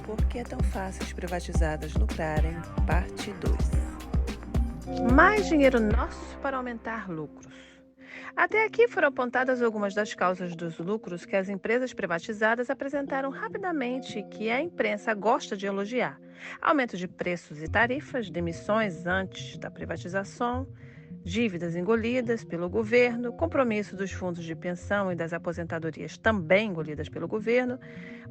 Por que é tão fácil as privatizadas lucrarem? Parte 2. Mais dinheiro nosso para aumentar lucros. Até aqui foram apontadas algumas das causas dos lucros que as empresas privatizadas apresentaram rapidamente e que a imprensa gosta de elogiar. Aumento de preços e tarifas, demissões antes da privatização, dívidas engolidas pelo governo, compromisso dos fundos de pensão e das aposentadorias também engolidas pelo governo,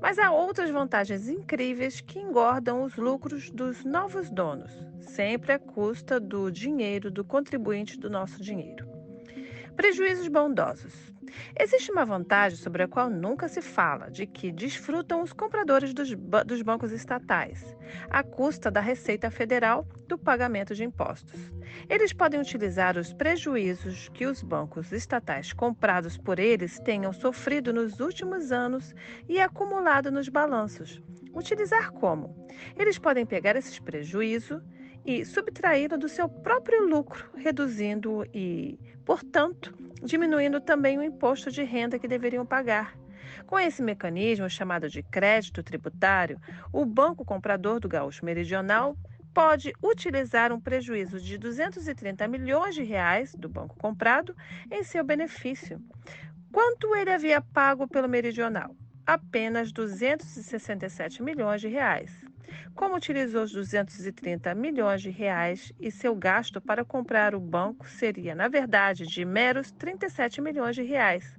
mas há outras vantagens incríveis que engordam os lucros dos novos donos, sempre à custa do dinheiro do contribuinte, do nosso dinheiro. Prejuízos bondosos. Existe uma vantagem sobre a qual nunca se fala, de que desfrutam os compradores dos bancos estatais, à custa da Receita Federal do pagamento de impostos. Eles podem utilizar os prejuízos que os bancos estatais comprados por eles tenham sofrido nos últimos anos e acumulado nos balanços. Utilizar como? Eles podem pegar esses prejuízos e subtraí-lo do seu próprio lucro, reduzindo e, portanto, diminuindo também o imposto de renda que deveriam pagar. Com esse mecanismo chamado de crédito tributário, o banco comprador do Gaúcho Meridional pode utilizar um prejuízo de 230 milhões de reais do banco comprado em seu benefício. Quanto ele havia pago pelo Meridional? Apenas 267 milhões de reais. Como utilizou os 230 milhões de reais e seu gasto para comprar o banco seria, na verdade, de meros 37 milhões de reais.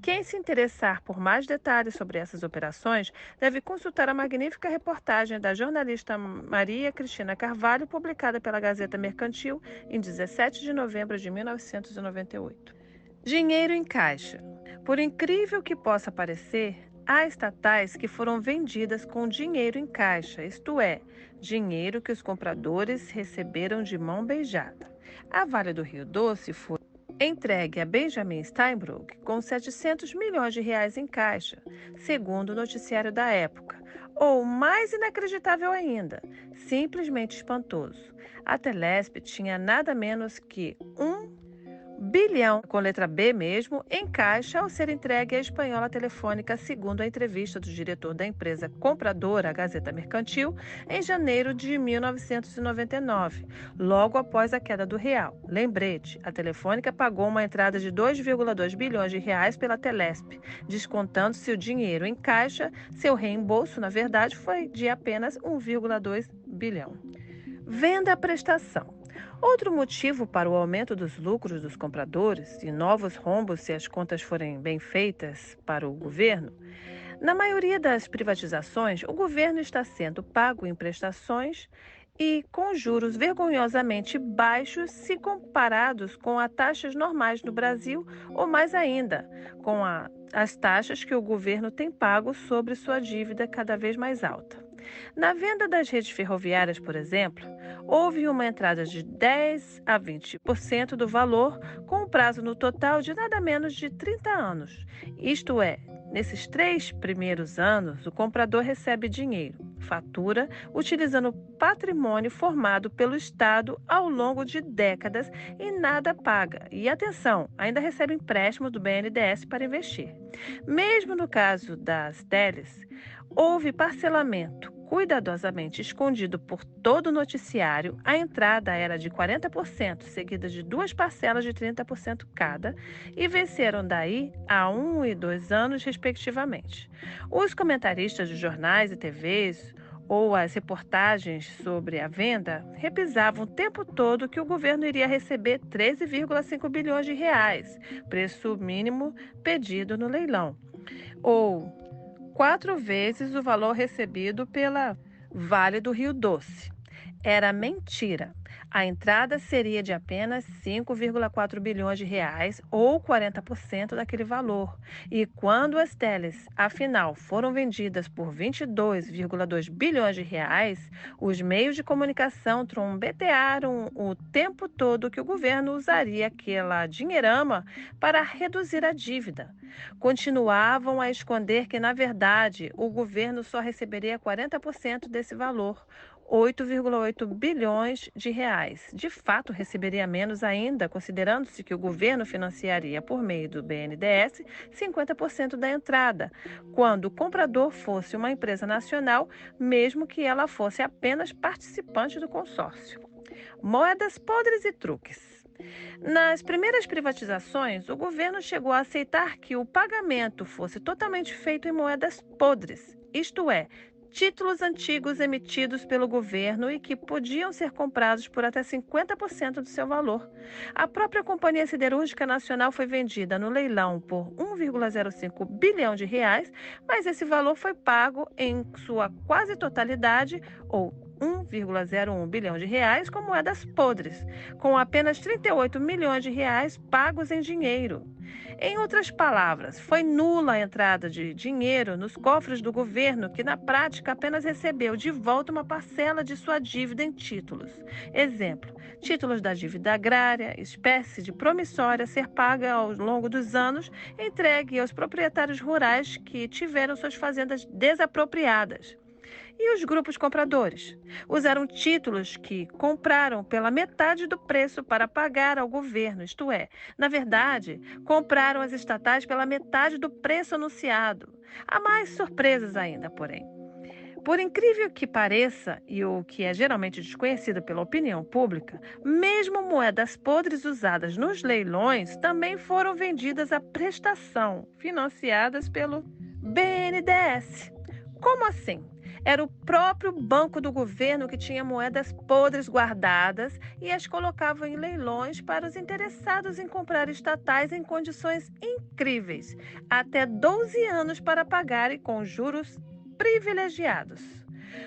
Quem se interessar por mais detalhes sobre essas operações deve consultar a magnífica reportagem da jornalista Maria Cristina Carvalho, publicada pela Gazeta Mercantil em 17 de novembro de 1998. Dinheiro em caixa. Por incrível que possa parecer, há estatais que foram vendidas com dinheiro em caixa, isto é, dinheiro que os compradores receberam de mão beijada. A Vale do Rio Doce foi entregue a Benjamin Steinbrück com 700 milhões de reais em caixa, segundo o noticiário da época. Ou, mais inacreditável ainda, simplesmente espantoso, a Telesp tinha nada menos que 1 bilhão, com letra B mesmo, em caixa ao ser entregue à Espanhola Telefônica, segundo a entrevista do diretor da empresa compradora, a Gazeta Mercantil, em janeiro de 1999, logo após a queda do real. Lembrete, a Telefônica pagou uma entrada de 2,2 bilhões de reais pela Telesp, descontando-se o dinheiro em caixa, seu reembolso, na verdade, foi de apenas 1,2 bilhão. Venda à prestação. Outro motivo para o aumento dos lucros dos compradores e novos rombos se as contas forem bem feitas para o governo. Na maioria das privatizações, o governo está sendo pago em prestações e com juros vergonhosamente baixos se comparados com as taxas normais no Brasil ou mais ainda, com as taxas que o governo tem pago sobre sua dívida cada vez mais alta. Na venda das redes ferroviárias, por exemplo, houve uma entrada de 10 a 20% do valor, com um prazo no total de nada menos de 30 anos. Isto é, nesses 3 primeiros anos, o comprador recebe dinheiro, fatura, utilizando o patrimônio formado pelo Estado ao longo de décadas e nada paga. E atenção, ainda recebe empréstimo do BNDES para investir. Mesmo no caso das teles, houve parcelamento cuidadosamente escondido por todo o noticiário. A entrada era de 40%, seguida de 2 parcelas de 30% cada, e venceram daí a 1 e 2 anos, respectivamente. Os comentaristas de jornais e TVs ou as reportagens sobre a venda repisavam o tempo todo que o governo iria receber 13,5 bilhões de reais, preço mínimo pedido no leilão, ou 4 vezes o valor recebido pela Vale do Rio Doce. Era mentira. A entrada seria de apenas 5,4 bilhões de reais ou 40% daquele valor. E quando as teles, afinal, foram vendidas por 22,2 bilhões de reais, os meios de comunicação trombetearam o tempo todo que o governo usaria aquela dinheirama para reduzir a dívida. Continuavam a esconder que, na verdade, o governo só receberia 40% desse valor, 8,8 bilhões de reais. De fato, receberia menos ainda, considerando-se que o governo financiaria por meio do BNDES 50% da entrada, quando o comprador fosse uma empresa nacional, mesmo que ela fosse apenas participante do consórcio. Moedas podres e truques. Nas primeiras privatizações, o governo chegou a aceitar que o pagamento fosse totalmente feito em moedas podres, isto é, títulos antigos emitidos pelo governo e que podiam ser comprados por até 50% do seu valor. A própria Companhia Siderúrgica Nacional foi vendida no leilão por 1,05 bilhão de reais, mas esse valor foi pago em sua quase totalidade, ou 1,01 bilhão de reais, com moedas podres, com apenas 38 milhões de reais pagos em dinheiro. Em outras palavras, foi nula a entrada de dinheiro nos cofres do governo, que na prática apenas recebeu de volta uma parcela de sua dívida em títulos. Exemplo, títulos da dívida agrária, espécie de promissória a ser paga ao longo dos anos, entregue aos proprietários rurais que tiveram suas fazendas desapropriadas. E os grupos compradores? Usaram títulos que compraram pela metade do preço para pagar ao governo, isto é, na verdade, compraram as estatais pela metade do preço anunciado. Há mais surpresas ainda, porém. Por incrível que pareça, e o que é geralmente desconhecido pela opinião pública, mesmo moedas podres usadas nos leilões também foram vendidas à prestação, financiadas pelo BNDES. Como assim? Era o próprio banco do governo que tinha moedas podres guardadas e as colocava em leilões para os interessados em comprar estatais em condições incríveis, até 12 anos para pagar e com juros privilegiados.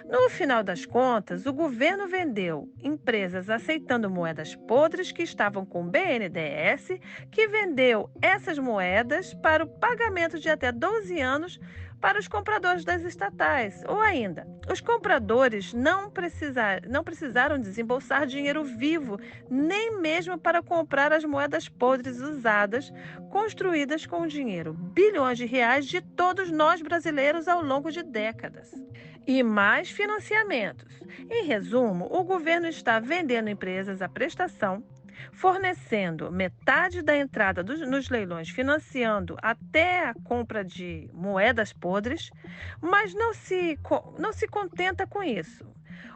No final das contas, o governo vendeu empresas aceitando moedas podres que estavam com o BNDES, que vendeu essas moedas para o pagamento de até 12 anos para os compradores das estatais. Ou ainda, os compradores não precisaram desembolsar dinheiro vivo, nem mesmo para comprar as moedas podres usadas, construídas com o dinheiro, bilhões de reais de todos nós brasileiros ao longo de décadas. E mais financiamentos. Em resumo, o governo está vendendo empresas à prestação, fornecendo metade da entrada nos leilões, financiando até a compra de moedas podres, mas não se contenta com isso.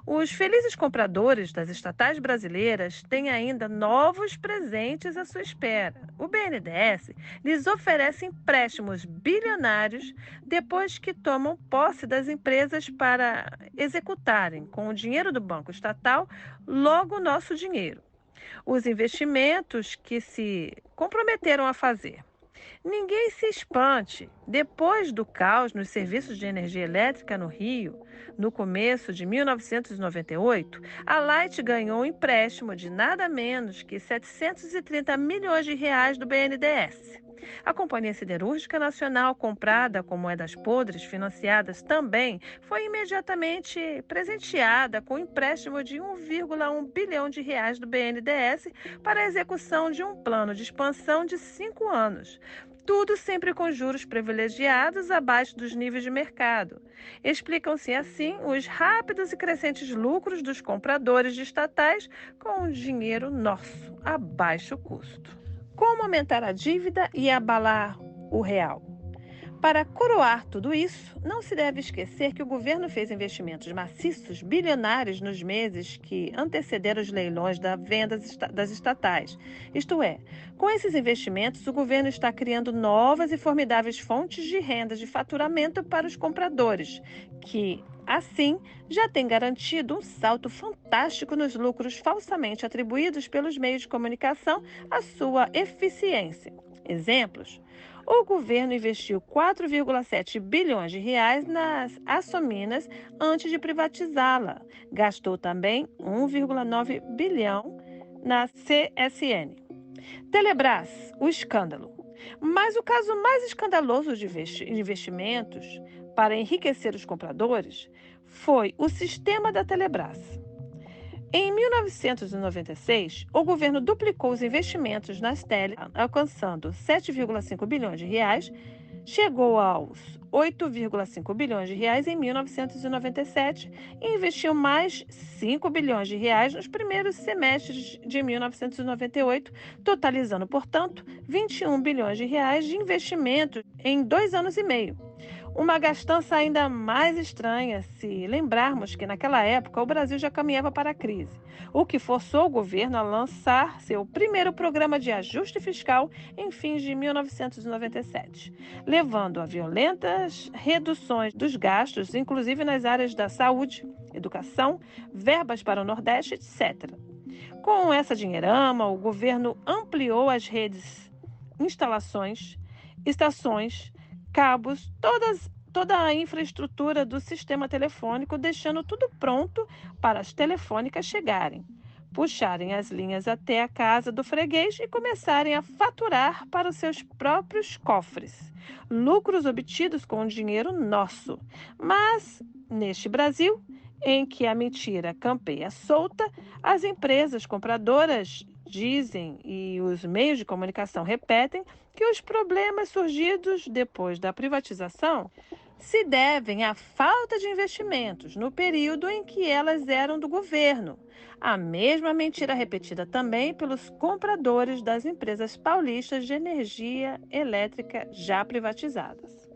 Os felizes compradores das estatais brasileiras têm ainda novos presentes à sua espera. O BNDES lhes oferece empréstimos bilionários depois que tomam posse das empresas para executarem, com o dinheiro do Banco Estatal, logo o nosso dinheiro, os investimentos que se comprometeram a fazer. Ninguém se espante. Depois do caos nos serviços de energia elétrica no Rio, no começo de 1998, a Light ganhou um empréstimo de nada menos que 730 milhões de reais do BNDES. A Companhia Siderúrgica Nacional, comprada com moedas podres financiadas também, foi imediatamente presenteada com um empréstimo de 1,1 bilhão de reais do BNDES para a execução de um plano de expansão de 5 anos. Tudo sempre com juros privilegiados abaixo dos níveis de mercado. Explicam-se assim os rápidos e crescentes lucros dos compradores de estatais com dinheiro nosso, a baixo custo. Como aumentar a dívida e abalar o real? Para coroar tudo isso, não se deve esquecer que o governo fez investimentos maciços, bilionários, nos meses que antecederam os leilões da venda das estatais. Isto é, com esses investimentos, o governo está criando novas e formidáveis fontes de renda de faturamento para os compradores, que, assim, já tem garantido um salto fantástico nos lucros falsamente atribuídos pelos meios de comunicação à sua eficiência. Exemplos: o governo investiu 4,7 bilhões de reais nas Açominas antes de privatizá-la. Gastou também 1,9 bilhão na CSN. Telebrás, o escândalo. Mas o caso mais escandaloso de investimentos para enriquecer os compradores foi o sistema da Telebrás. Em 1996, o governo duplicou os investimentos nas teles, alcançando 7,5 bilhões de reais, chegou aos 8,5 bilhões de reais em 1997 e investiu mais 5 bilhões de reais nos primeiros semestres de 1998, totalizando, portanto, 21 bilhões de reais de investimento em 2 anos e meio. Uma gastança ainda mais estranha se lembrarmos que naquela época o Brasil já caminhava para a crise, o que forçou o governo a lançar seu primeiro programa de ajuste fiscal em fins de 1997, levando a violentas reduções dos gastos, inclusive nas áreas da saúde, educação, verbas para o Nordeste, etc. Com essa dinheirama, o governo ampliou as redes, instalações, estações, cabos, toda a infraestrutura do sistema telefônico, deixando tudo pronto para as telefônicas chegarem, puxarem as linhas até a casa do freguês e começarem a faturar para os seus próprios cofres. Lucros obtidos com dinheiro nosso. Mas, neste Brasil, em que a mentira campeia solta, as empresas compradoras dizem e os meios de comunicação repetem que os problemas surgidos depois da privatização se devem à falta de investimentos no período em que elas eram do governo. A mesma mentira repetida também pelos compradores das empresas paulistas de energia elétrica já privatizadas.